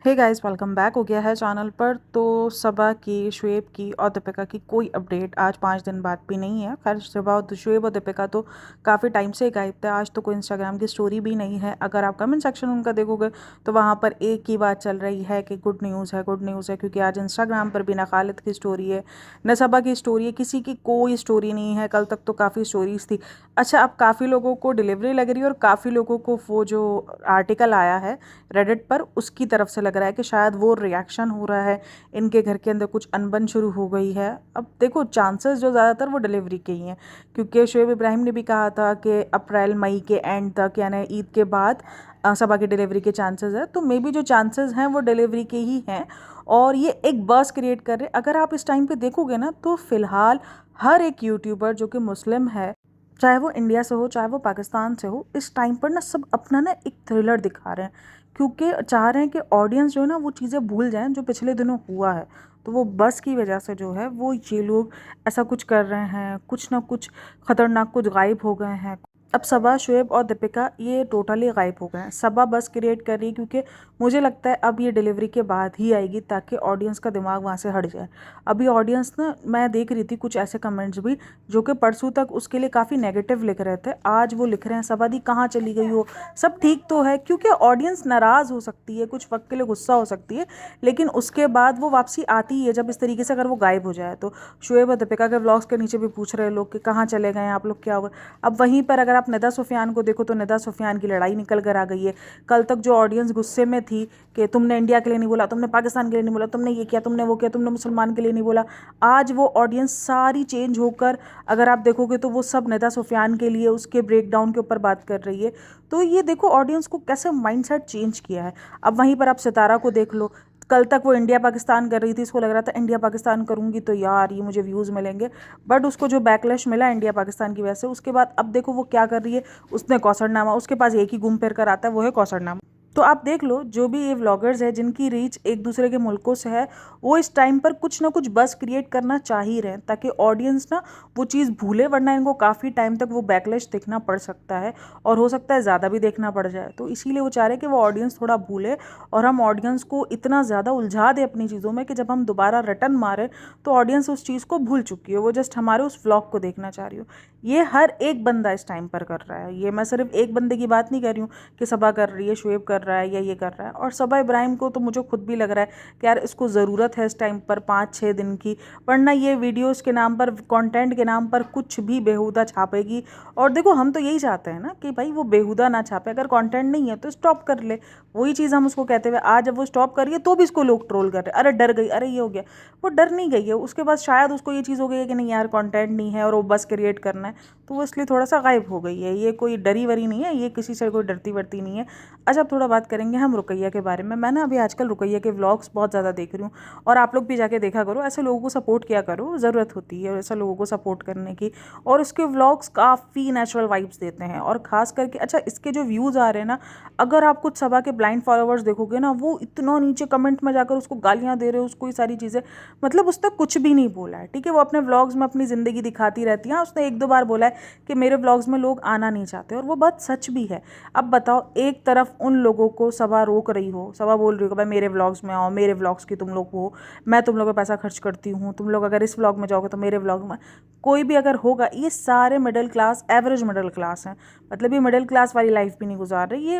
Hey guys, welcome back हो गया है चैनल पर। तो सबा की, शुएब की और दीपिका की कोई अपडेट आज 5 दिन बाद भी नहीं है। खैर, सबा और शुएब और दीपिका तो काफ़ी टाइम से गायब थे। आज तो कोई इंस्टाग्राम की स्टोरी भी नहीं है। अगर आप कमेंट सेक्शन उनका देखोगे तो वहाँ पर एक ही बात चल रही है कि गुड न्यूज़ है, गुड न्यूज़ है। क्योंकि आज इंस्टाग्राम पर भी ना खालिद की स्टोरी है न सबा की स्टोरी है, किसी की कोई स्टोरी नहीं है। कल तक तो काफ़ी स्टोरीज थी। अच्छा, अब काफ़ी लोगों को डिलीवरी लग रही है और काफ़ी लोगों को वो जो आर्टिकल आया है रेडिट पर उसकी तरफ से लग रहा है कि शायद वो रिएक्शन हो रहा है, इनके घर के अंदर कुछ अनबन शुरू हो गई है। अब देखो, चांसेस जो ज़्यादातर वो डिलीवरी के ही हैं, क्योंकि शुएब इब्राहिम ने भी कहा था कि अप्रैल मई के एंड तक यानी ईद के बाद सबा की डिलीवरी के चांसेस है। तो मे बी जो चांसेस हैं वो डिलीवरी के ही हैं और ये एक बस क्रिएट कर रहे। अगर आप इस टाइम पे देखोगे ना तो फ़िलहाल हर एक यूट्यूबर जो कि मुस्लिम है, चाहे वो इंडिया से हो चाहे वो पाकिस्तान से हो, इस टाइम पर ना सब अपना ना एक थ्रिलर दिखा रहे हैं, क्योंकि चाह रहे हैं कि ऑडियंस जो है ना वो चीज़ें भूल जाएं जो पिछले दिनों हुआ है। तो वो बस की वजह से जो है वो ये लोग ऐसा कुछ कर रहे हैं, कुछ ना कुछ ख़तरनाक कुछ गायब हो गए हैं। अब सबा, शुएब और दीपिका ये टोटली गायब हो गए हैं। सबा बस क्रिएट कर रही है क्योंकि मुझे लगता है अब ये डिलीवरी के बाद ही आएगी ताकि ऑडियंस का दिमाग वहाँ से हट जाए। अभी ऑडियंस ना, मैं देख रही थी कुछ ऐसे कमेंट्स भी जो कि परसों तक उसके लिए काफ़ी नेगेटिव लिख रहे थे, आज वो लिख रहे हैं सबादी कहाँ चली गई हो। सब ठीक तो है, क्योंकि ऑडियंस नाराज़ हो सकती है, कुछ वक्त के लिए गुस्सा हो सकती है, लेकिन उसके बाद वो वापसी आती ही है जब इस तरीके से अगर वो गायब हो जाए। तो शुएब और दीपिका के व्लॉग्स के नीचे भी पूछ रहे लोग कि कहाँ चले गए आप लोग, क्या हुआ। अब वहीं पर अगर आप निदा सुफियान को देखो तो निदा सुफियान की लड़ाई निकल कर आ गई है। कल तक जो ऑडियंस गुस्से में थी कि तुमने इंडिया के लिए नहीं बोला, तुमने पाकिस्तान के लिए नहीं बोला, तुमने ये किया, तुमने वो किया, तुमने मुसलमान के लिए नहीं बोला, आज वो ऑडियंस सारी चेंज होकर अगर आप देखोगे तो वो सब निदा सुफियान के लिए उसके ब्रेक डाउन के ऊपर बात कर रही है। तो ये देखो ऑडियंस को कैसे माइंडसेट चेंज किया है। अब वहीं पर आप सितारा को देख लो, कल तक वो इंडिया पाकिस्तान कर रही थी, इसको लग रहा था इंडिया पाकिस्तान करूंगी तो यार ये मुझे व्यूज़ मिलेंगे, बट उसको जो बैकलैश मिला इंडिया पाकिस्तान की वजह से, उसके बाद अब देखो वो क्या कर रही है। उसने कौसरनामा, उसके पास एक ही घूम फिर कर आता है, वो है कौसरनामा। तो आप देख लो, जो भी ये व्लॉगर्स हैं जिनकी रीच एक दूसरे के मुल्कों से है, वो इस टाइम पर कुछ ना कुछ बस क्रिएट करना चाह ही रहे हैं ताकि ऑडियंस ना वो चीज़ भूले, वरना इनको काफ़ी टाइम तक वो बैकलैश देखना पड़ सकता है और हो सकता है ज़्यादा भी देखना पड़ जाए। तो इसीलिए वो चाह रहे हैं कि वो ऑडियंस थोड़ा भूले और हम ऑडियंस को इतना ज़्यादा उलझा दें अपनी चीज़ों में कि जब हम दोबारा रिटर्न मारें तो ऑडियंस उस चीज़ को भूल चुकी हो, वो जस्ट हमारे उस व्लॉग को देखना चाह रही हो। ये हर एक बंदा इस टाइम पर कर रहा है। ये मैं सिर्फ एक बंदे की बात नहीं कर रही हूँ कि सबा कर रही है, शुएब कर रहा है या ये कर रहा है। और सबा इब्राहिम को तो मुझे खुद भी लग रहा है कि यार इसको ज़रूरत है इस टाइम पर 5-6 दिन की, वरना ये वीडियोस के नाम पर, कंटेंट के नाम पर कुछ भी बेहुदा छापेगी। और देखो, हम तो यही चाहते हैं ना कि भाई वो बेहुदा ना छापे, अगर कंटेंट नहीं है तो स्टॉप कर ले। वही चीज़ हम उसको कहते हुए आज जब वो स्टॉप करिए तो भी इसको लोग ट्रोल कर रहे हैं, अरे डर गई, अरे ये हो गया। वो डर नहीं गई है, उसके बाद शायद उसको ये चीज़ हो गई है कि नहीं यार कंटेंट नहीं है और वो बस क्रिएट करना है, तो वो इसलिए थोड़ा सा गायब हो गई है। ये कोई डरी वरी नहीं है, ये किसी से कोई डरती वरती नहीं है। अच्छा, अब थोड़ा बात करेंगे हम रुकैया के बारे में। मैं ना अभी आजकल रुकैया के व्लॉग्स बहुत ज़्यादा देख रही हूँ और आप लोग भी जाके देखा करो, ऐसे लोगों को सपोर्ट किया करो, ज़रूरत होती है ऐसे लोगों को सपोर्ट करने की। और उसके व्लॉग्स काफ़ी नेचुरल वाइब्स देते हैं और ख़ास करके अच्छा इसके जो व्यूज़ आ रहे हैं ना, अगर आप कुछ सबा के ब्लाइंड फॉलोवर्स देखोगे ना, वो इतना नीचे कमेंट में जाकर उसको गालियाँ दे रहे हो, उसको ये सारी चीज़ें, मतलब उसने कुछ भी नहीं बोला है, ठीक है। वो अपने व्लॉग्स में अपनी ज़िंदगी दिखाती रहती है। हाँ, उसने 1-2 बार बोला है कि मेरे व्लॉग्स में लोग आना नहीं चाहते, और वो बात सच भी है। अब बताओ, एक तरफ उन लोगों को सबा रोक रही हो, सबा बोल रही हो कि भाई मेरे व्लॉग्स में आओ, मेरे व्लॉग्स की तुम लोग हो, मैं तुम लोगों का पैसा खर्च करती हूँ, तुम लोग अगर इस व्लॉग में जाओगे तो मेरे व्लॉग में कोई भी अगर होगा, ये सारे middle class, average middle class हैं। मतलब ये मिडिल क्लास वाली लाइफ भी नहीं गुजार रहे, ये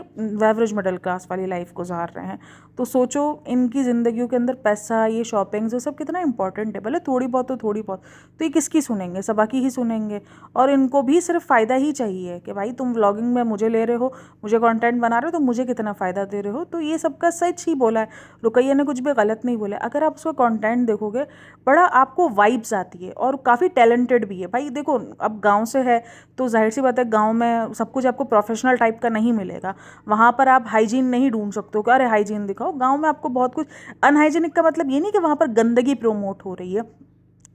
एवरेज मिडिल क्लास वाली लाइफ गुजार रहे हैं। तो सोचो इनकी ज़िंदगियों के अंदर पैसा, ये शॉपिंग्स, ये सब कितना इंपॉर्टेंट है। भले थोड़ी बहुत तो थोड़ी बहुत, तो ये किसकी सुनेंगे, सबा की ही सुनेंगे। और इनको भी सिर्फ फ़ायदा ही चाहिए कि भाई तुम व्लॉगिंग में मुझे ले रहे हो, मुझे कंटेंट बना रहे हो, तो मुझे कितना फ़ायदा दे रहे हो। तो ये सबका सच ही बोला है, रुकैया ने कुछ भी गलत नहीं बोला। अगर आप उसका कंटेंट देखोगे, बड़ा आपको वाइब्स आती है और काफ़ी टैलेंटेड भी है। भाई देखो, अब गाँव से है तो जाहिर सी बात है गाँव में सब कुछ आपको प्रोफेशनल टाइप का नहीं मिलेगा। वहाँ पर आप हाइजीन नहीं ढूंढ सकते हो कि अरे हाइजीन दिखाओ। गाँव में आपको बहुत कुछ, अनहाइजीनिक का मतलब ये नहीं कि वहाँ पर गंदगी प्रमोट हो रही है,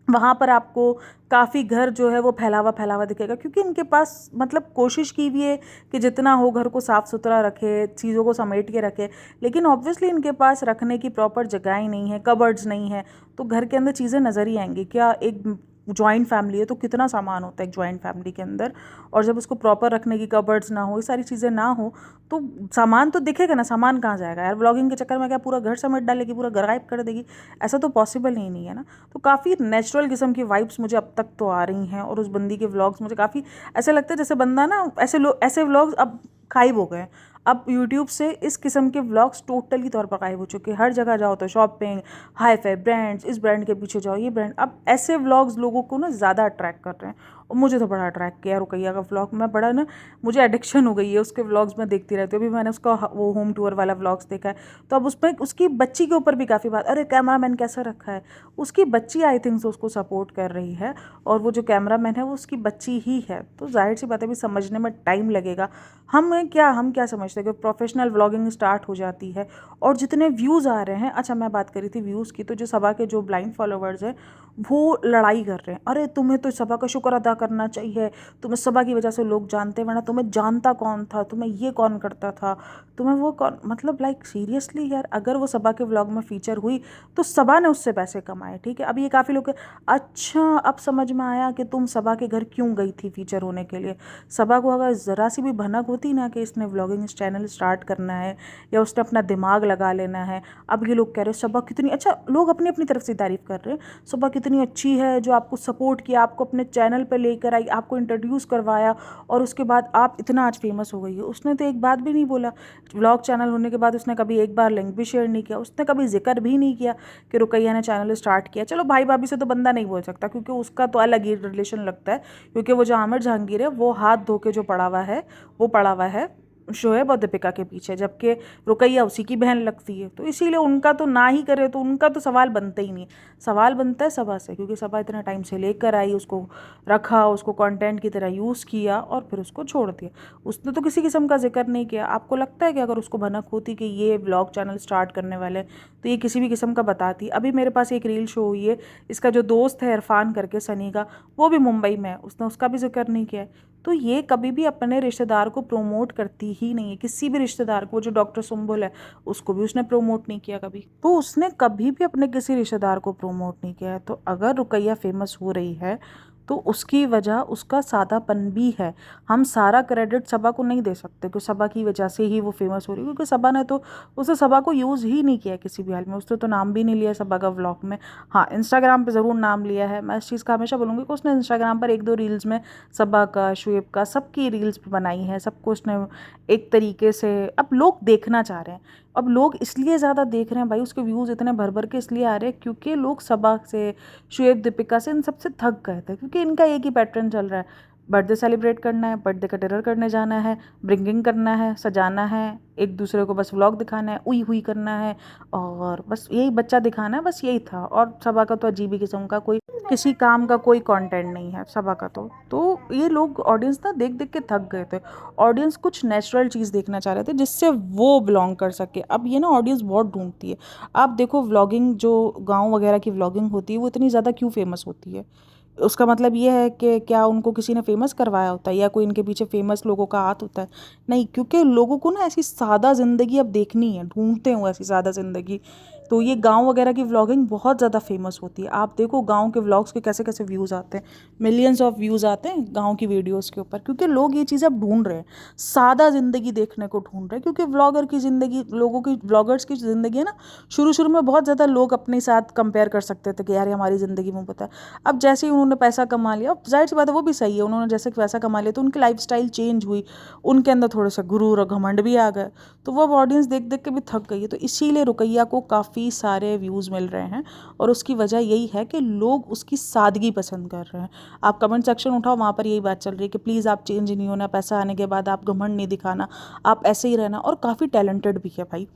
वहाँ पर आपको काफ़ी घर जो है वो फैलावा फैलावा दिखेगा, क्योंकि इनके पास मतलब कोशिश की हुई है कि जितना हो घर को साफ़ सुथरा रखे, चीज़ों को समेट के रखे, लेकिन ऑब्वियसली इनके पास रखने की प्रॉपर जगह ही नहीं है, कबर्ड्स नहीं है, तो घर के अंदर चीज़ें नज़र ही आएंगी। क्या एक जॉइंट फैमिली है तो कितना सामान होता है एक जॉइंट फैमिली के अंदर, और जब उसको प्रॉपर रखने की कबर्ड्स ना हो, ये सारी चीज़ें ना हो, तो सामान तो दिखेगा ना, सामान कहाँ जाएगा यार। व्लॉगिंग के चक्कर में क्या पूरा घर समेट डालेगी, पूरा घर गायब कर देगी, ऐसा तो पॉसिबल ही नहीं है ना। तो काफ़ी नेचुरल किस्म की वाइब्स मुझे अब तक तो आ रही हैं, और उस बंदी के व्लॉग्स मुझे काफ़ी ऐसे लगता है जैसे बंदा ना, ऐसे व्लॉग्स अब गायब हो गए हैं। अब यूट्यूब से इस किस्म के व्लॉग्स टोटली तौर पर गायब हो चुके हैं। हर जगह जाओ तो शॉपिंग, हाई फाई ब्रांड्स, इस ब्रांड के पीछे जाओ, ये ब्रांड, अब ऐसे व्लॉग्स लोगों को ना ज़्यादा अट्रैक्ट कर रहे हैं। और मुझे तो बड़ा अट्रैक्ट किया रुकैया का व्लॉग, मैं बड़ा ना, मुझे एडिक्शन हो गई है उसके व्लॉग्स में देखती रहती हूँ। अभी मैंने उसका वो होम टूर वाला व्लॉग्स देखा है, तो अब उसमें उसकी बच्ची के ऊपर भी काफ़ी बात, अरे कैमरा मैन कैसा रखा है, उसकी बच्ची आई थिंक से उसको सपोर्ट कर रही है, और वो जो कैमरा मैन है वो उसकी बच्ची ही है। तो जाहिर सी बात है भी समझने में टाइम लगेगा। हम क्या समझते हैं कि प्रोफेशनल व्लॉगिंग स्टार्ट हो जाती है और जितने व्यूज़ आ रहे हैं, अच्छा मैं बात करी थी व्यूज़ की, तो जो सबा के जो ब्लाइंड फॉलोवर्स हैं वो लड़ाई कर रहे हैं, अरे तुम्हें तो सबा का शुक्र अदा करना चाहिए, तुम्हें सबा की वजह से लोग जानते, वरना तुम्हें जानता कौन था, तुम्हें ये कौन करता था, तुम्हें वो कौन, मतलब लाइक सीरियसली यार, अगर वो सबा के व्लॉग में फीचर हुई तो सबा ने उससे पैसे कमाए, ठीक है। अब ये काफ़ी लोग, अच्छा अब समझ में आया कि तुम सबा के घर क्यों गई थी फीचर होने के लिए। सबा को अगर ज़रा सी भी भनक होती ना कि इसने व्लॉगिंग चैनल स्टार्ट करना है या उसने अपना दिमाग लगा लेना है, अब ये लोग कह रहे हैं सबा कितनी अच्छा, लोग अपनी अपनी तरफ से तारीफ़ कर रहे हैं, सबा कितनी अच्छी है जो आपको सपोर्ट किया, आपको अपने चैनल पे लेकर आई, आपको इंट्रोड्यूस करवाया, और उसके बाद आप इतना आज फेमस हो गई है। उसने तो एक बात भी नहीं बोला, व्लॉग चैनल होने के बाद उसने कभी एक बार लिंक भी शेयर नहीं किया, उसने कभी जिक्र भी नहीं किया कि रुकैया ने चैनल स्टार्ट किया। चलो भाई भाभी से तो बंदा नहीं बोल सकता क्योंकि उसका तो अलग ही रिलेशन लगता है, क्योंकि वो जो आमिर जहांगीर है वो हाथ धो के जो पड़ा हुआ है, वो पड़ा हुआ है शोएब और दीपिका के पीछे, जबकि रुकैया उसी की बहन लगती है। तो इसीलिए उनका तो ना ही करे तो उनका तो सवाल बनता ही नहीं, सवाल बनता है सबा से, क्योंकि सबा इतना टाइम से लेकर आई, उसको रखा, उसको कंटेंट की तरह यूज़ किया और फिर उसको छोड़ दिया। उसने तो किसी किस्म का जिक्र नहीं किया। आपको लगता है कि अगर उसको भनक होती कि ये ब्लॉग चैनल स्टार्ट करने वाले तो ये किसी भी किस्म का बताती। अभी मेरे पास एक रील शो हुई है, इसका जो दोस्त है इरफान करके सनी का, वो भी मुंबई में है, उसने उसका भी जिक्र नहीं किया है। तो ये कभी भी अपने रिश्तेदार को प्रोमोट करती ही नहीं है, किसी भी रिश्तेदार को। जो डॉक्टर सुम्बुल है उसको भी उसने प्रोमोट नहीं किया कभी, तो उसने कभी भी अपने किसी रिश्तेदार को प्रोमोट नहीं किया है। तो अगर रुकैया फेमस हो रही है तो उसकी वजह उसका सादापन भी है। हम सारा क्रेडिट सबा को नहीं दे सकते कि सबा की वजह से ही वो फेमस हो रही है, क्योंकि सबा ने तो उसने सबा को यूज़ ही नहीं किया किसी भी हाल में। उसने तो नाम भी नहीं लिया सबा का व्लॉग में। हाँ, इंस्टाग्राम पे ज़रूर नाम लिया है। मैं इस चीज़ का हमेशा बोलूँगी कि उसने इंस्टाग्राम पर एक दो रील्स में सबा का, शुएब का, सबकी रील्स बनाई है, सबको उसने एक तरीके से, अब लोग देखना चाह रहे हैं। अब लोग इसलिए ज़्यादा देख रहे हैं भाई, उसके व्यूज़ इतने भर भर के इसलिए आ रहे हैं क्योंकि लोग सबा से, शुएब, दीपिका से, इन सबसे थक गए थे, क्योंकि इनका एक ही पैटर्न चल रहा है, बर्थडे सेलिब्रेट करना है, बर्थडे का डिनर करने जाना है, ब्रिंगिंग करना है, सजाना है, एक दूसरे को बस व्लॉग दिखाना है, उई हुई करना है, और बस यही बच्चा दिखाना है, बस यही था। और सबा का तो अजीब ही किस्म का कोई किसी काम का कोई कंटेंट नहीं है सबा का। तो ये लोग ऑडियंस ना देख देख के थक गए थे। ऑडियंस कुछ नेचुरल चीज़ देखना चाह रहे थे जिससे वो बिलोंग कर सके। अब ये ना ऑडियंस बहुत ढूंढती है। आप देखो व्लॉगिंग, जो गाँव वगैरह की व्लॉगिंग होती है वो इतनी ज़्यादा क्यों फेमस होती है? उसका मतलब ये है कि क्या उनको किसी ने फेमस करवाया होता है या कोई इनके पीछे फेमस लोगों का हाथ होता है? नहीं, क्योंकि लोगों को ना ऐसी सादा ज़िंदगी अब देखनी है, ढूंढते हो ऐसी सादा ज़िंदगी। तो ये गांव वगैरह की व्लॉगिंग बहुत ज़्यादा फेमस होती है। आप देखो गांव के व्लॉग्स के कैसे कैसे व्यूज़ आते हैं, मिलियंस ऑफ व्यूज़ आते हैं गांव की वीडियोस के ऊपर, क्योंकि लोग ये चीज़ अब ढूंढ रहे हैं, सादा ज़िंदगी देखने को ढूंढ रहे हैं। क्योंकि व्लॉगर की ज़िंदगी, लोगों की, व्लॉगर्स की ज़िंदगी है ना, शुरू शुरू में बहुत ज़्यादा लोग अपने साथ कंपेयर कर सकते थे कि यार ये हमारी ज़िंदगी में पता है। अब जैसे ही उन्होंने पैसा कमा लिया, अब जाहिर सी बात है वो भी सही है, उन्होंने जैसे पैसा कमा लिया तो उनकी लाइफस्टाइल चेंज हुई, उनके अंदर थोड़े से गुरूर और घमंड भी आ गए, तो वो अब ऑडियंस देख देख के भी थक गई है। तो इसीलिए रुकैया को काफ़ी सारे व्यूज़ मिल रहे हैं, और उसकी वजह यही है कि लोग उसकी सादगी पसंद कर रहे हैं। आप कमेंट सेक्शन उठाओ, वहाँ पर यही बात चल रही है कि प्लीज़ आप चेंज नहीं होना, पैसा आने के बाद आप घमंड नहीं दिखाना, आप ऐसे ही रहना। और काफ़ी टैलेंटेड भी है भाई,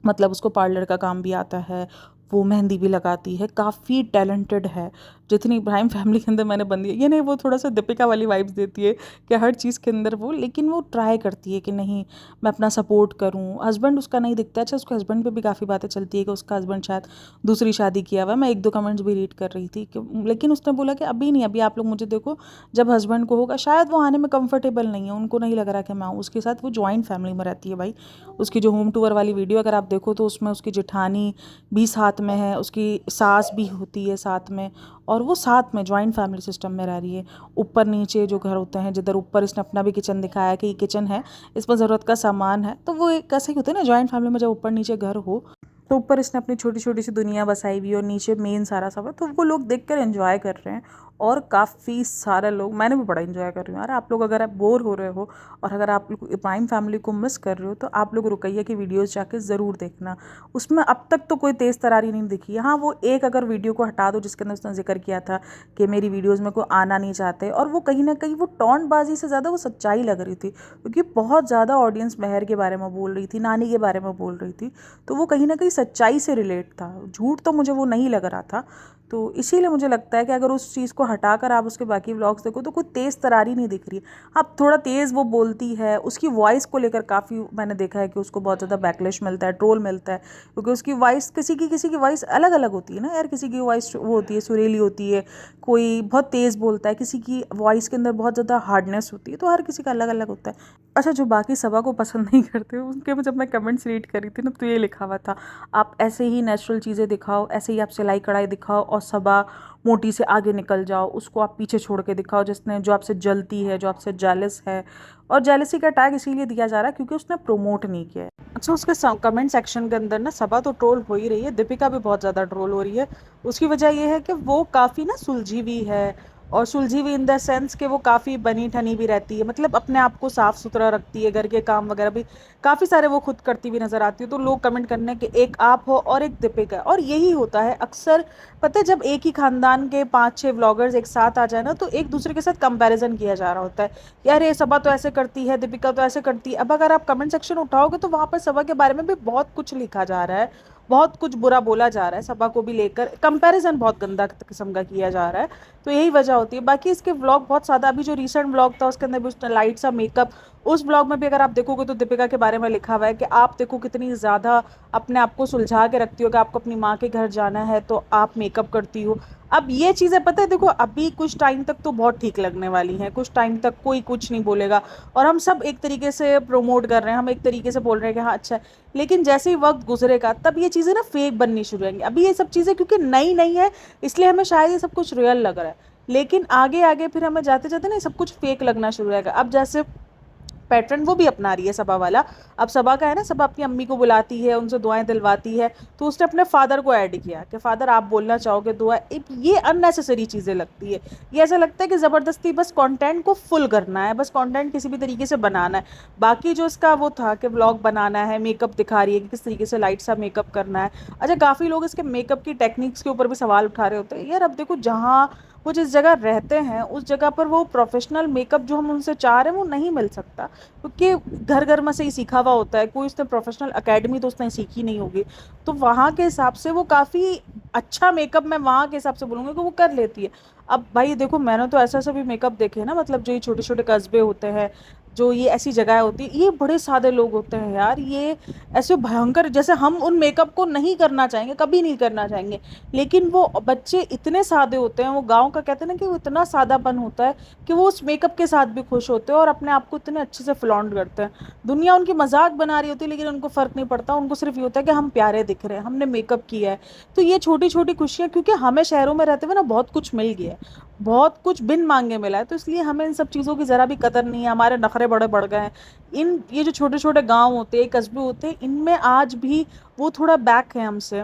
मतलब उसको पार्लर का काम भी आता है, वो मेहंदी भी लगाती है, काफ़ी टैलेंटेड है। जितनी इब्राहिम फैमिली के अंदर मैंने बंदी है, ये नहीं, वो थोड़ा सा दीपिका वाली वाइब्स देती है कि हर चीज़ के अंदर वो, लेकिन वो ट्राई करती है कि नहीं मैं अपना सपोर्ट करूँ। हस्बैंड उसका नहीं दिखता। अच्छा, उसके हस्बैंड पे भी काफ़ी बातें चलती है कि उसका हस्बैंड शायद दूसरी शादी किया हुआ है। मैं एक दो कमेंट्स भी रीड कर रही थी कि, लेकिन उसने बोला कि अभी नहीं, अभी आप लोग मुझे देखो, जब हस्बैंड को होगा, शायद वो आने में कंफर्टेबल नहीं है, उनको नहीं लग रहा कि मैं आऊँ उसके साथ। वो जॉइंट फैमिली में रहती है भाई। उसकी जो होम टूर वाली वीडियो अगर आप देखो तो उसमें उसकी जेठानी भी साथ में है, उसकी सास भी होती है साथ में, और वो साथ में जॉइंट फैमिली सिस्टम में रह रही है। ऊपर नीचे जो घर होते हैं, जिधर ऊपर इसने अपना भी किचन दिखाया कि ये किचन है, इसमें ज़रूरत का सामान है, तो वो एक ऐसे ही होता है ना जॉइंट फैमिली में, जब ऊपर नीचे घर हो तो ऊपर इसने अपनी छोटी छोटी सी दुनिया बसाई हुई है और नीचे मेन सारा सब है, तो वो लोग देख कर एंजॉय कर रहे हैं। और काफ़ी सारे लोग, मैंने भी बड़ा एंजॉय कर रही हूँ यार। आप लोग अगर आप बोर हो रहे हो और अगर आप लोग प्राइम फैमिली को मिस कर रहे हो, तो आप लोग रुकैया की वीडियोस जाके ज़रूर देखना। उसमें अब तक तो कोई तेज़ तरारी नहीं दिखी। हाँ, वो एक अगर वीडियो को हटा दो जिसके अंदर उसने जिक्र किया था कि मेरी वीडियोज़ में कोई आना नहीं चाहते, और वो कहीं ना कहीं वो टॉन्टबाजी से ज़्यादा वो सच्चाई लग रही थी, क्योंकि बहुत ज़्यादा ऑडियंस मेहर के बारे में बोल रही थी, नानी के बारे में बोल रही थी, तो वो कहीं ना कहीं सच्चाई से रिलेट था। झूठ तो मुझे वो नहीं लग रहा था। तो इसीलिए मुझे लगता है कि अगर उस चीज़ को हटाकर आप उसके बाकी व्लॉग्स देखो तो कोई तेज़ तरारी नहीं दिख रही। अब थोड़ा तेज़ वो बोलती है, उसकी वॉइस को लेकर काफ़ी मैंने देखा है कि उसको बहुत ज़्यादा बैकलैश मिलता है, ट्रोल मिलता है, क्योंकि उसकी वॉइस किसी की वॉइस अलग अलग होती है ना यार। किसी की वॉइस वो होती है, सुरीली होती है, कोई बहुत तेज़ बोलता है, किसी की वॉइस के अंदर बहुत ज़्यादा हार्डनेस होती है, तो हर किसी का अलग अलग होता है। अच्छा, जो बाकी सभा को पसंद नहीं करते उनके में जब मैं कमेंट्स रीड करी थी ना, तो ये लिखा हुआ था, आप ऐसे ही नेचुरल चीज़ें दिखाओ, ऐसे ही आप सिलाई कढ़ाई दिखाओ, और सभा मोटी से आगे निकल जाओ, उसको आप पीछे छोड़ के दिखाओ, जिसने जो आपसे जलती है, जो आपसे जेलस है। और जेलसी का टैग इसीलिए दिया जा रहा है क्योंकि उसने प्रमोट नहीं किया है। अच्छा, उसके कमेंट सेक्शन के अंदर ना सभा तो ट्रोल हो ही रही है, दीपिका भी बहुत ज़्यादा ट्रोल हो रही है। उसकी वजह ये है कि वो काफ़ी ना सुलझी हुई है, और सुलझी हुई इन द सेंस कि वो काफ़ी बनी ठनी भी रहती है, मतलब अपने आप को साफ़ सुथरा रखती है, घर के काम वगैरह भी काफ़ी सारे वो खुद करती हुई नज़र आती है। तो लोग कमेंट करने के एक आप हो और एक दीपिका, और यही होता है अक्सर। पता है, जब एक ही खानदान के 5-6 व्लॉगर्स एक साथ आ जाए ना, तो एक दूसरे के साथ कंपैरिजन किया जा रहा होता है, यार ये सभा तो ऐसे करती है, दीपिका तो ऐसे करती है। अब अगर आप कमेंट सेक्शन उठाओगे तो वहाँ पर सभा के बारे में भी बहुत कुछ लिखा जा रहा है, बहुत कुछ बुरा बोला जा रहा है, सभा को भी लेकर कंपैरिजन बहुत गंदा किस्म का किया जा रहा है। तो यही वजह होती है। बाकी इसके व्लॉग बहुत सादा, अभी जो रिसेंट व्लॉग था उसके अंदर भी उसने लाइट सा मेकअप, उस ब्लॉग में भी अगर आप देखोगे तो दीपिका के बारे में लिखा हुआ है कि आप देखो कितनी ज़्यादा अपने आप को सुलझा के रखती हो, कि आपको अपनी माँ के घर जाना है तो आप मेकअप करती हो। अब ये चीज़ें पता है, देखो अभी कुछ टाइम तक तो बहुत ठीक लगने वाली हैं, कुछ टाइम तक कोई कुछ नहीं बोलेगा, और हम सब एक तरीके से प्रोमोट कर रहे हैं, हम एक तरीके से बोल रहे हैं कि हाँ अच्छा है। लेकिन जैसे ही वक्त गुजरेगा तब ये चीज़ें ना फेक बननी शुरू होंगी। अभी ये सब चीज़ें क्योंकि नई नई है, इसलिए हमें शायद ये सब कुछ रियल लग रहा है, लेकिन आगे आगे फिर हमें जाते जाते ना सब कुछ फेक लगना शुरू होगा। अब जैसे पैटर्न वो भी अपना रही है सभा वाला। अब सभा का है ना, सभा अपनी अम्मी को बुलाती है, उनसे दुआएं दिलवाती है, तो उसने अपने फादर को ऐड किया कि फादर आप बोलना चाहोगे दुआ। ये अननेसेसरी चीज़ें लगती है। ये ऐसा लगता है कि ज़बरदस्ती बस कंटेंट को फुल करना है, बस कंटेंट किसी भी तरीके से बनाना है। बाकी जो इसका वो था कि व्लॉग बनाना है, मेकअप दिखा रही है कि किस तरीके से लाइट सा मेकअप करना है। अच्छा, काफ़ी लोग इसके मेकअप की टेक्निक्स के ऊपर भी सवाल उठा रहे होते हैं। यार अब देखो, जहाँ वो जिस जगह रहते हैं उस जगह पर वो प्रोफेशनल मेकअप जो हम उनसे चाह रहे हैं वो नहीं मिल सकता, क्योंकि घर घर में से ही सीखा हुआ होता है, कोई उसने प्रोफेशनल एकेडमी तो उसने सीखी नहीं होगी। तो वहाँ के हिसाब से वो काफ़ी अच्छा मेकअप, मैं वहाँ के हिसाब से बोलूँगी कि वो कर लेती है। अब भाई देखो, मैंने तो ऐसा ऐसा भी मेकअप देखे हैं ना, मतलब जो ये छोटे छोटे कस्बे होते हैं, जो ये ऐसी जगह होती है, ये बड़े सादे लोग होते हैं यार, ये ऐसे भयंकर, जैसे हम उन मेकअप को नहीं करना चाहेंगे, कभी नहीं करना चाहेंगे, लेकिन वो बच्चे इतने सादे होते हैं, वो गांव का कहते हैं ना कि वो इतना सादापन होता है कि वो उस मेकअप के साथ भी खुश होते हैं और अपने आप को इतने अच्छे से फ्लॉन्ट करते हैं। दुनिया उनकी मजाक बना रही होती है, लेकिन उनको फ़र्क नहीं पड़ता, उनको सिर्फ ये होता है कि हम प्यारे दिख रहे हैं, हमने मेकअप किया है। तो ये छोटी छोटी खुशियाँ, क्योंकि हमें शहरों में रहते हुए ना बहुत कुछ मिल गया है, बहुत कुछ बिन मांगे मिला है, तो इसलिए हमें इन सब चीज़ों की ज़रा भी कदर नहीं है, हमारे नखरे बड़े बढ़ गए हैं। ये जो छोटे छोटे गांव होते हैं, कस्बे होते हैं, इनमें आज भी वो थोड़ा बैक है हमसे,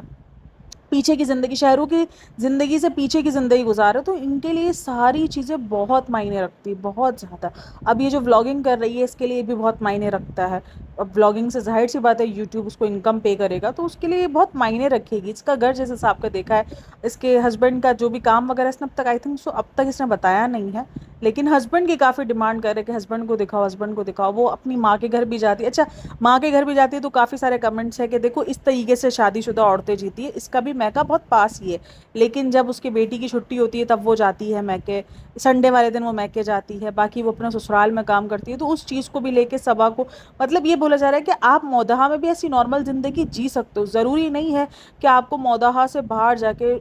पीछे की ज़िंदगी, शहरों की ज़िंदगी से पीछे की ज़िंदगी गुजार, तो इनके लिए सारी चीज़ें बहुत मायने रखती है, बहुत ज़्यादा। अब ये जो व्लॉगिंग कर रही है इसके लिए भी बहुत मायने रखता है। अब व्लॉगिंग से जाहिर सी बात है यूट्यूब उसको इनकम पे करेगा, तो उसके लिए बहुत मायने रखेगी। इसका घर जिस हिसाब का देखा है, इसके हस्बैंड का जो भी काम वगैरह इसने अब तक, आई थिंक सो अब तक इसने बताया नहीं है, लेकिन हस्बैंड की काफ़ी डिमांड कर रहे कि हस्बैंड को दिखाओ, हस्बैंड को दिखाओ। वो अपनी माँ के घर भी जाती है। अच्छा, माँ के घर भी जाती है तो काफ़ी सारे कमेंट्स है कि देखो इस तरीके से शादीशुदा औरतें जीती है, इसका भी मैका बहुत पास ही है, लेकिन जब उसकी बेटी की छुट्टी होती है तब वो जाती है मैके, संडे वाले दिन वो मैके जाती है, बाकी वो अपने ससुराल में काम करती है। तो उस चीज़ को भी लेके सबा को, मतलब ये बोला जा रहा है कि आप मौदहा में भी ऐसी नॉर्मल ज़िंदगी जी सकते हो, ज़रूरी नहीं है कि आपको मौदहा से बाहर जाके,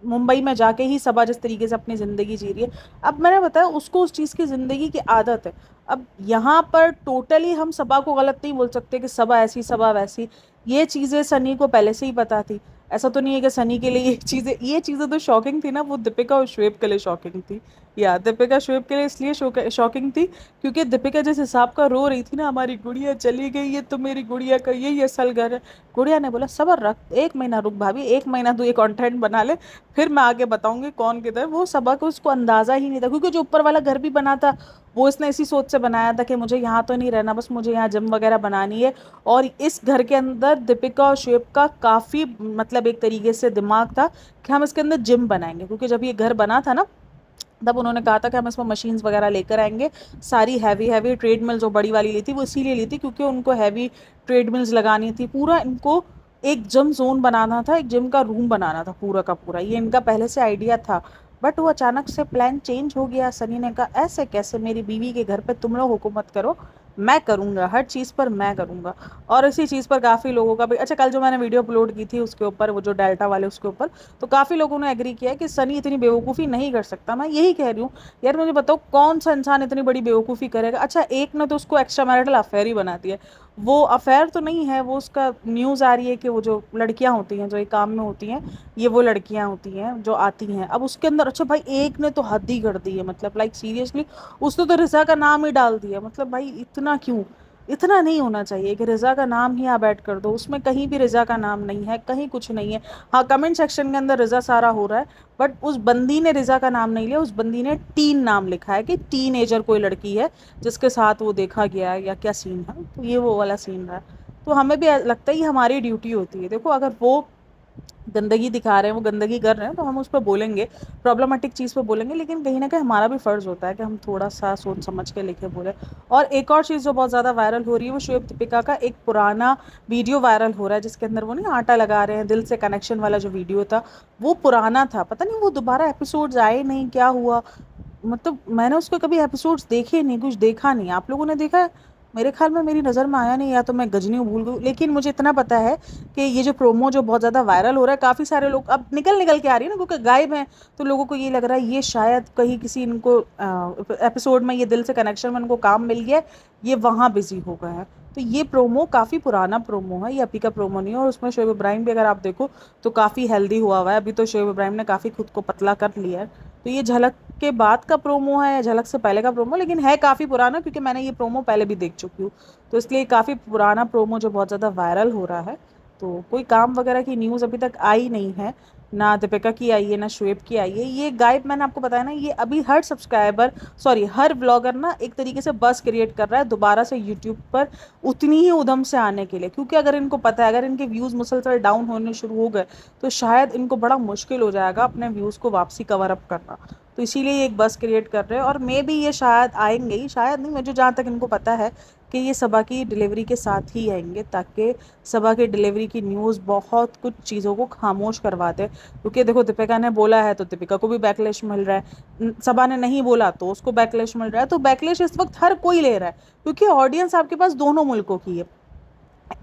मुंबई में जाके ही सबा जिस तरीके से अपनी ज़िंदगी जी रही है। अब मैंने बताया उसको उस चीज़ की ज़िंदगी की आदत है। अब यहाँ पर टोटली हम सबा को गलत नहीं बोल सकते कि सबा ऐसी सबा वैसी, ये चीज़ें सनी को पहले से ही पता थी। ऐसा तो नहीं है कि सनी के लिए ये चीज़ें तो शॉकिंग थी ना, वो दीपिका और शुएब के लिए शॉकिंग थी। या दीपिका शुएब के लिए इसलिए शॉकिंग थी क्योंकि दीपिका जिस हिसाब का रो रही थी ना, हमारी गुड़िया चली गई, ये तो मेरी गुड़िया का यही असल घर है। गुड़िया ने बोला सबर रख, 1 महीना रुक भाभी, 1 महीना तू ये कंटेंट बना ले, फिर मैं आगे बताऊंगी कौन किधर। वो सबा को उसको अंदाजा ही नहीं था, क्योंकि जो ऊपर वाला घर भी बना था वो इसने इसी सोच से बनाया था कि मुझे यहाँ तो नहीं रहना, बस मुझे यहाँ जिम वगैरह बनानी है। और इस घर के अंदर दीपिका और शुएब का काफ़ी मतलब एक तरीके से दिमाग था कि हम इसके अंदर जिम बनाएंगे, क्योंकि जब ये घर बना था ना, तब उन्होंने कहा था कि हम इसमें मशीन्स वगैरह लेकर आएंगे। सारी हैवी हैवी ट्रेडमिल जो बड़ी वाली ली थी वो इसीलिए ली थी क्योंकि उनको हैवी ट्रेडमिल्स लगानी थी। पूरा इनको एक जिम जोन बनाना था, एक जिम का रूम बनाना था पूरा का पूरा, ये इनका पहले से आइडिया था। बट वो अचानक से प्लान चेंज हो गया। सनी ने कहा ऐसे कैसे, मेरी बीवी के घर पे तुम लोग हुकूमत करो, मैं करूँगा हर चीज़ पर, मैं करूँगा। और इसी चीज़ पर काफ़ी लोगों का भी, अच्छा कल जो मैंने वीडियो अपलोड की थी उसके ऊपर, वो जो डेल्टा वाले उसके ऊपर, तो काफ़ी लोगों ने एग्री किया कि सनी इतनी बेवकूफ़ी नहीं कर सकता। मैं यही कह रही हूँ यार, मुझे बताओ कौन सा इंसान इतनी बड़ी बेवकूफ़ी करेगा। अच्छा एक ने तो उसको एक्स्ट्रा मैरिटल अफेयर ही बना दिया, वो अफेयर तो नहीं है, वो उसका न्यूज़ आ रही है कि वो जो लड़कियां होती हैं जो एक काम में होती हैं, ये वो लड़कियां होती हैं जो आती हैं अब उसके अंदर। अच्छा भाई एक ने तो हद ही कर दी है, मतलब लाइक सीरियसली, उसने तो रिजा का नाम ही डाल दिया। मतलब भाई इतना क्यों, इतना नहीं होना चाहिए कि रिजा का नाम ही आप ऐड कर दो, उसमें कहीं भी रिजा का नाम नहीं है, कहीं कुछ नहीं है। हाँ कमेंट सेक्शन के अंदर रिजा सारा हो रहा है, बट उस बंदी ने रिजा का नाम नहीं लिया, उस बंदी ने टीन नाम लिखा है कि टीन एजर कोई लड़की है जिसके साथ वो देखा गया है या क्या सीन है, तो ये वो वाला सीन रहा है। तो हमें भी लगता है ये हमारी ड्यूटी होती है। देखो अगर वो गंदगी दिखा रहे हैं, वो गंदगी कर रहे हैं, तो हम उस पर बोलेंगे, प्रॉब्लमेटिक चीज़ पे बोलेंगे, लेकिन कहीं ना कहीं हमारा भी फ़र्ज़ होता है कि हम थोड़ा सा सोच समझ के लिखे बोले। और एक और चीज़ जो बहुत ज़्यादा वायरल हो रही है, वो शुएब दीपिका का एक पुराना वीडियो वायरल हो रहा है जिसके अंदर वो नहीं आटा लगा रहे हैं, दिल से कनेक्शन वाला जो वीडियो था, वो पुराना था, पता नहीं वो दोबारा एपिसोड्स आए नहीं, क्या हुआ। मतलब मैंने उसके कभी एपिसोड्स देखे नहीं, कुछ देखा नहीं, आप लोगों ने देखा है? मेरे ख्याल में मेरी नज़र में आया नहीं, या तो मैं गजनी भूल गई। लेकिन मुझे इतना पता है कि ये जो प्रोमो जो बहुत ज़्यादा वायरल हो रहा है, काफ़ी सारे लोग अब निकल निकल के आ रही है ना, क्योंकि गायब हैं, तो लोगों को ये लग रहा है ये शायद कहीं किसी इनको एपिसोड में ये दिल से कनेक्शन में इनको काम मिल गया, ये वहाँ बिजी हो गए हैं। तो ये प्रोमो काफ़ी पुराना प्रोमो है, ये अभी का प्रोमो नहीं है। और उसमें शोएब इब्राहिम भी अगर आप देखो तो काफ़ी हेल्दी हुआ हुआ है, अभी तो शोएब इब्राहिम ने काफ़ी खुद को पतला कर लिया है। तो ये झलक के बाद का प्रोमो है या झलक से पहले का प्रोमो, लेकिन है काफ़ी पुराना, क्योंकि मैंने ये प्रोमो पहले भी देख चुकी हूँ। तो इसलिए काफ़ी पुराना प्रोमो जो बहुत ज़्यादा वायरल हो रहा है। तो कोई काम वगैरह की न्यूज़ अभी तक आई नहीं है, ना दीपिका की आई है ना शुएब की आई है। ये गायब, मैंने आपको बताया ना, ये अभी हर सब्सक्राइबर, सॉरी हर ब्लॉगर ना एक तरीके से बस क्रिएट कर रहा है दोबारा से यूट्यूब पर उतनी ही उधम से आने के लिए, क्योंकि अगर इनको पता है अगर इनके व्यूज़ मुसलसल डाउन होने शुरू हो गए तो शायद इनको बड़ा मुश्किल हो जाएगा अपने व्यूज़ को वापसी कवर अप करना। तो इसीलिए ये एक बस क्रिएट कर रहे हैं, और मे भी ये शायद आएंगे ही, शायद नहीं, मुझे जहाँ तक इनको पता है कि ये सबा की डिलीवरी के साथ ही आएंगे, ताकि सबा की डिलीवरी की न्यूज़ बहुत कुछ चीज़ों को खामोश करवा दे। क्योंकि देखो दीपिका ने बोला है तो दीपिका को भी बैकलैश मिल रहा है, सबा ने नहीं बोला तो उसको बैकलैश मिल रहा है। तो बैकलैश इस वक्त हर कोई ले रहा है, क्योंकि ऑडियंस आपके पास दोनों मुल्कों की है,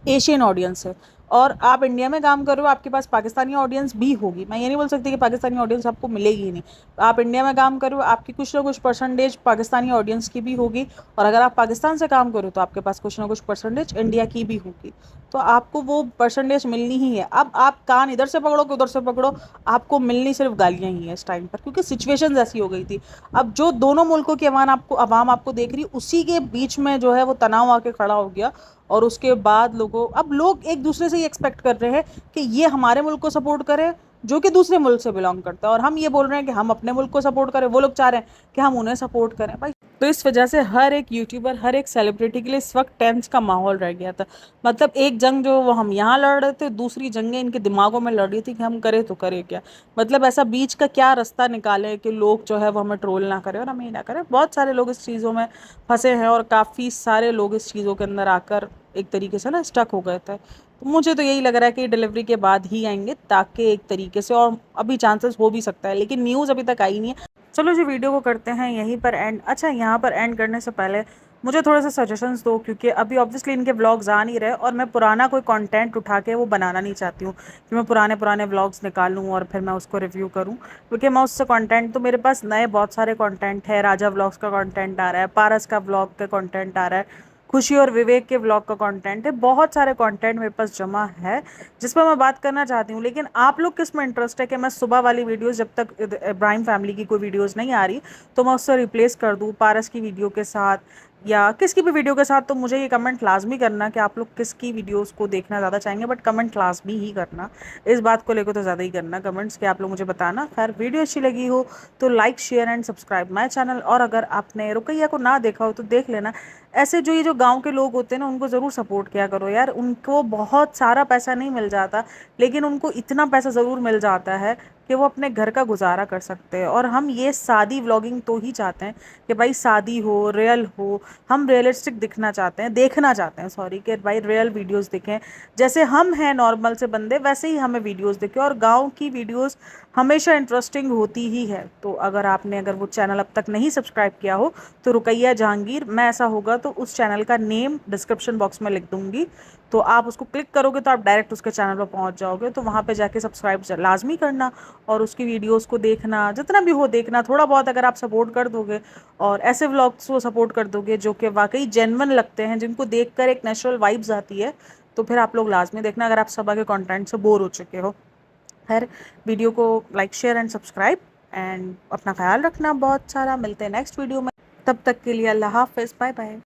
एशियन ऑडियंस है। और आप इंडिया में काम कर रहे हो, आपके पास पाकिस्तानी ऑडियंस भी होगी, मैं ये नहीं बोल सकती कि पाकिस्तानी ऑडियंस आपको मिलेगी ही नहीं। आप इंडिया में काम कर रहे हो, आपकी कुछ ना कुछ परसेंटेज पाकिस्तानी ऑडियंस की भी होगी, और अगर आप पाकिस्तान से काम करो तो आपके पास कुछ ना कुछ परसेंटेज इंडिया की भी होगी। तो आपको वो परसेंटेज मिलनी ही है। अब आप कान इधर से पकड़ो कि उधर से पकड़ो, आपको मिलनी सिर्फ गालियाँ ही है इस टाइम पर, क्योंकि सिचुएशन ऐसी हो गई थी। अब जो दोनों मुल्कों की आवाम आपको देख रही, उसी के बीच में जो है वो तनाव आके खड़ा हो गया। और उसके बाद अब लोग एक दूसरे से ये एक्सपेक्ट कर रहे हैं कि ये हमारे मुल्क को सपोर्ट करे जो कि दूसरे मुल्क से बिलोंग करता है, और हम ये बोल रहे हैं कि हम अपने मुल्क को सपोर्ट करें, वो लोग चाह रहे हैं कि हम उन्हें सपोर्ट करें भाई। तो इस वजह से हर एक यूट्यूबर, हर एक सेलिब्रिटी के लिए इस वक्त टेंस का माहौल रह गया था। मतलब एक जंग जो वो हम यहाँ लड़ रहे थे, दूसरी जंगें इनके दिमागों में लड़ रही थी कि हम करें तो करें क्या। मतलब ऐसा बीच का क्या रास्ता निकाले कि लोग जो है वो हमें ट्रोल ना करें और हमें ही ना करें। बहुत सारे लोग इस चीज़ों में फंसे हैं, और काफ़ी सारे लोग इस चीज़ों के अंदर आकर एक तरीके से ना स्टक हो गए थे। तो मुझे तो यही लग रहा है कि डिलीवरी के बाद ही आएंगे, ताकि एक तरीके से, और अभी चांसेस हो भी सकता है, लेकिन न्यूज़ अभी तक आई नहीं है। चलो जी वीडियो को करते हैं यहीं पर एंड। अच्छा यहाँ पर एंड करने से पहले मुझे थोड़े से सजेशंस दो, क्योंकि अभी ऑब्वियसली इनके व्लॉग्स आ नहीं रहे, और मैं पुराना कोई कंटेंट उठा के वो बनाना नहीं चाहती हूँ कि मैं पुराने पुराने व्लॉग्स निकालूँ और फिर मैं उसको रिव्यू करूँ, क्योंकि मैं उससे कंटेंट, तो मेरे पास नए बहुत सारे कंटेंट है, राजा व्लॉग्स का कंटेंट आ रहा है, पारस का व्लॉग का कंटेंट आ रहा है। खुशी और विवेक के व्लॉग का कंटेंट है, बहुत सारे कंटेंट मेरे पास जमा है जिस पर मैं बात करना चाहती हूँ। लेकिन आप लोग किस में इंटरेस्ट है कि मैं सुबह वाली वीडियोस, जब तक इब्राहिम फैमिली की कोई वीडियोस नहीं आ रही तो मैं उससे रिप्लेस कर दूँ पारस की वीडियो के साथ या किसकी भी वीडियो के साथ? तो मुझे ये कमेंट लाजमी करना कि आप लोग किसकी वीडियोस को देखना ज़्यादा चाहेंगे, बट कमेंट लाजमी ही करना। इस बात को लेकर तो ज़्यादा ही करना कमेंट्स कि आप लोग मुझे बताना। खैर, वीडियो अच्छी लगी हो तो like share and subscribe my channel, और अगर आपने रुकैया को ना देखा हो तो देख लेना। ऐसे जो ये जो गांव के लोग होते हैं ना, उनको ज़रूर सपोर्ट किया करो यार। उनको बहुत सारा पैसा नहीं मिल जाता, लेकिन उनको इतना पैसा ज़रूर मिल जाता है कि वो अपने घर का गुजारा कर सकते हैं। और हम ये सादी व्लॉगिंग तो ही चाहते हैं कि भाई सादी हो, रियल हो। हम रियलिस्टिक दिखना चाहते हैं, देखना चाहते हैं, सॉरी, कि भाई रियल वीडियोस दिखें। जैसे हम हैं नॉर्मल से बंदे, वैसे ही हमें वीडियोस दिखे। और गांव की वीडियोस हमेशा इंटरेस्टिंग होती ही है। तो अगर वो चैनल अब तक नहीं सब्सक्राइब किया हो तो रुकैया जहांगीर, मैं ऐसा होगा तो उस चैनल का नेम डिस्क्रिप्शन बॉक्स में लिख दूंगी, तो आप उसको क्लिक करोगे तो आप डायरेक्ट उसके चैनल पर पहुंच जाओगे। तो वहाँ पे जाके सब्सक्राइब लाजमी करना और उसकी वीडियोस को देखना, जितना भी हो देखना। थोड़ा बहुत अगर आप सपोर्ट कर दोगे और ऐसे व्लॉग्स को सपोर्ट कर दोगे जो कि वाकई जेन्युइन लगते हैं, जिनको देखकर एक नेचुरल वाइब्स आती है, तो फिर आप लोग लाजमी देखना, अगर आप सभा के कंटेंट से बोर हो चुके हो। खैर, वीडियो को like share and subscribe, and अपना ख्याल रखना बहुत सारा। मिलते हैं नेक्स्ट वीडियो में, तब तक के लिए अल्लाह हाफिज़, बाय बाय।